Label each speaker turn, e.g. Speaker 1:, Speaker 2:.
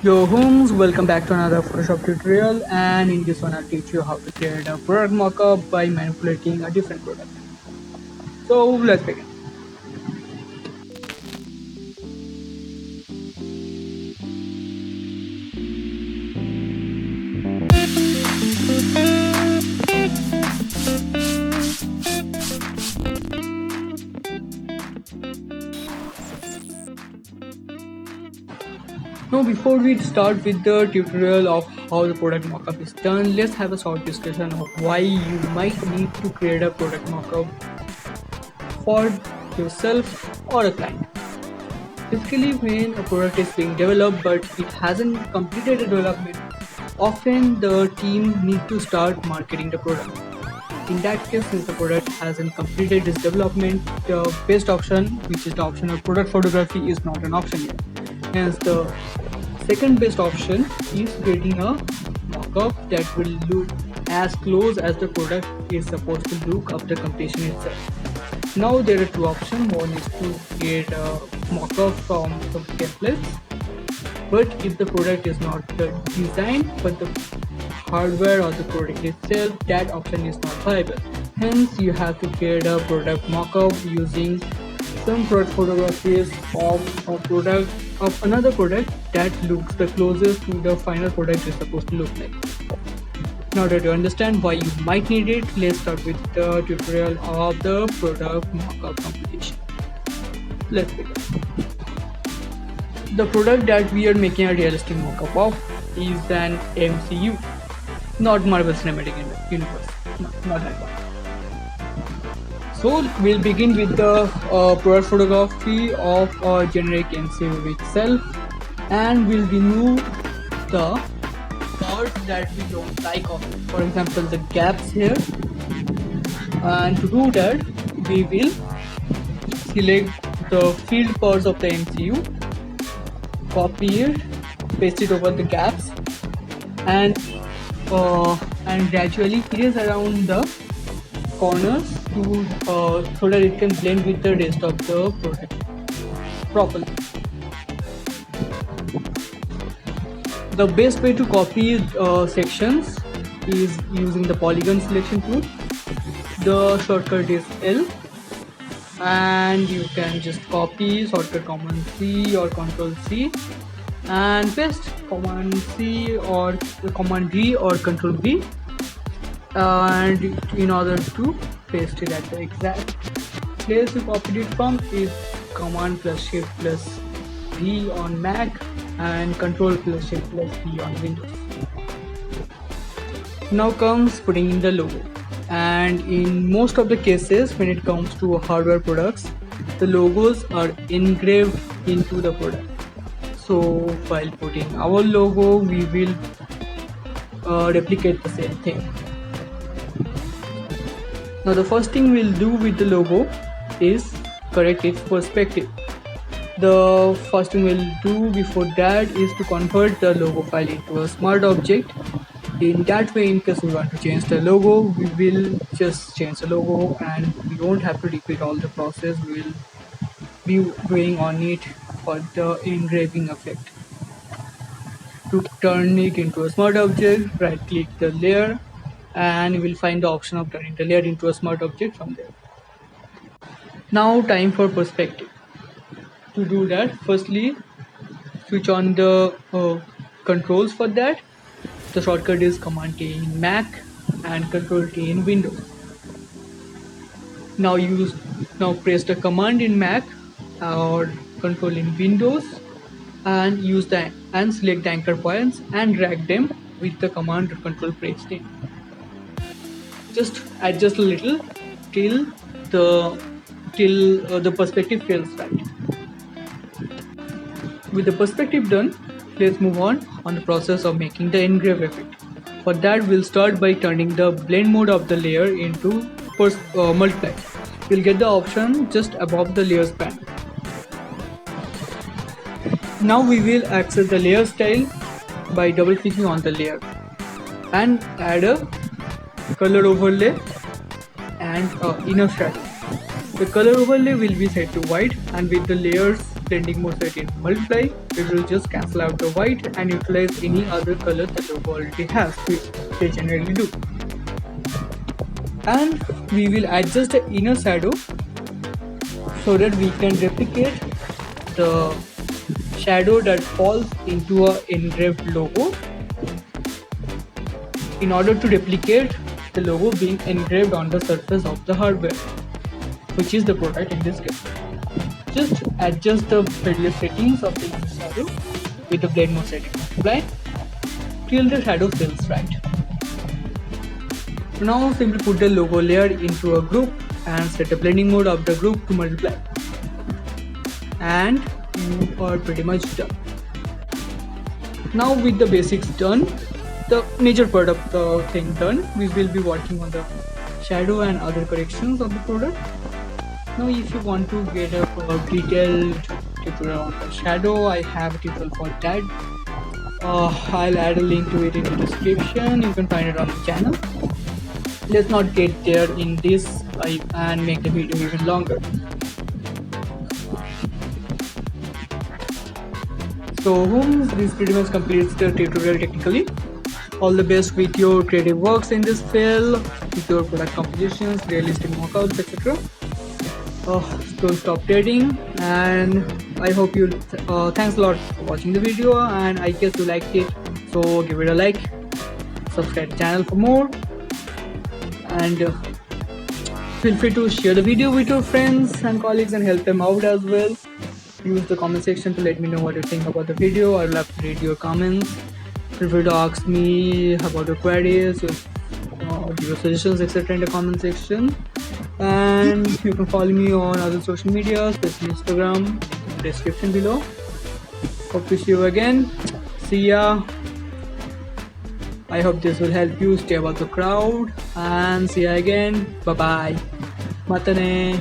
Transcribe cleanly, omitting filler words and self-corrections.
Speaker 1: Yo homes, welcome back to another Photoshop tutorial, and in this one I'll teach you how to create a product mockup by manipulating a different product. So let's begin. Now before we start with the tutorial of how the product mockup is done, let's have a short discussion of why you might need to create a product mockup for yourself or a client. Basically, when a product is being developed but it hasn't completed the development, often the team need to start marketing the product. In that case, since the product hasn't completed its development, the best option, which is the option of product photography, is not an option yet. Hence, the second best option is creating a mockup that will look as close as the product is supposed to look after completion itself. Now there are two options. One is to create a mockup from some templates, but if the product is not designed but the hardware or the product itself, that option is not viable. Hence you have to create a product mockup using some product photographies of a product of another product that looks the closest to the final product is supposed to look like. Now that you understand why you might need it, let's start with the tutorial of the product mockup completion. Let's begin. The product that we are making a realistic mockup of is an MCU, not Marvel Cinematic Universe, not that one. So we'll begin with the product photography of a generic MCU itself, and we'll remove the parts that we don't like of it. For example, the gaps here. And to do that, we will select the filled parts of the MCU, copy it, paste it over the gaps, and gradually erase around the corners to so that it can blend with the rest of the product properly. The best way to copy sections is using the polygon selection tool. The shortcut is L, and you can just copy shortcut Command C or Control C and paste Command C or Command D or Control V, and in order to paste it at the exact place you copied it from is Command plus Shift plus V on Mac and Control plus Shift plus V on Windows. Now comes putting in the logo, and in most of the cases when it comes to hardware products, the logos are engraved into the product. So while putting our logo, we will replicate the same thing. Now the first thing we'll do with the logo is correct its perspective. The first thing we'll do before that is to convert the logo file into a smart object. In that way, in case we want to change the logo, we will just change the logo and we won't have to repeat all the process. We will be doing on it for the engraving effect. To turn it into a smart object, right click the layer and you will find the option of turning the layer into a smart object from there. Now time for perspective. To do that, firstly switch on the controls for that. The shortcut is Command T in Mac and Control T in Windows. Now press the command in Mac or Control in Windows and select the anchor points and drag them with the command or Control pressed in. Just adjust a little till the perspective feels right. With the perspective done, let's move on the process of making the engrave effect. For that, we'll start by turning the blend mode of the layer into multiply. You'll get the option just above the layers panel. Now we will access the layer style by double clicking on the layer and add a color overlay and inner shadow. The color overlay will be set to white, and with the layers blending mode set in multiply, it will just cancel out the white and utilize any other color the logo already has, which they generally do. And we will adjust the inner shadow so that we can replicate the shadow that falls into a engraved logo in order to replicate the logo being engraved on the surface of the hardware, which is the product in this case. Just adjust the various settings of the inner shadow with the blend mode setting multiply till the shadow feels right. Now simply put the logo layer into a group and set the blending mode of the group to multiply, and you are pretty much done. Now with the basics done, the major part of the thing done, we will be working on the shadow and other corrections of the product. Now if you want to get a detailed tutorial on the shadow, I have a tutorial for that. I'll add a link to it in the description. You can find it on the channel. Let's not get there in this and make the video even longer. So this pretty much completes the tutorial technically. All the best with your creative works in this field, with your product compositions, realistic mockups, etc. Don't stop dating, and I hope you thanks a lot for watching the video, and I guess you liked it, so give it a like, subscribe to the channel for more, and feel free to share the video with your friends and colleagues and help them out as well. Use the comment section to let me know what you think about the video. I'd love to read your comments. Feel free to ask me about your queries, give your suggestions, etc. in the comment section. And you can follow me on other social media, especially Instagram, in the description below. Hope to see you again. See ya. I hope this will help you stay above the crowd, and see ya again. Bye bye. Matane.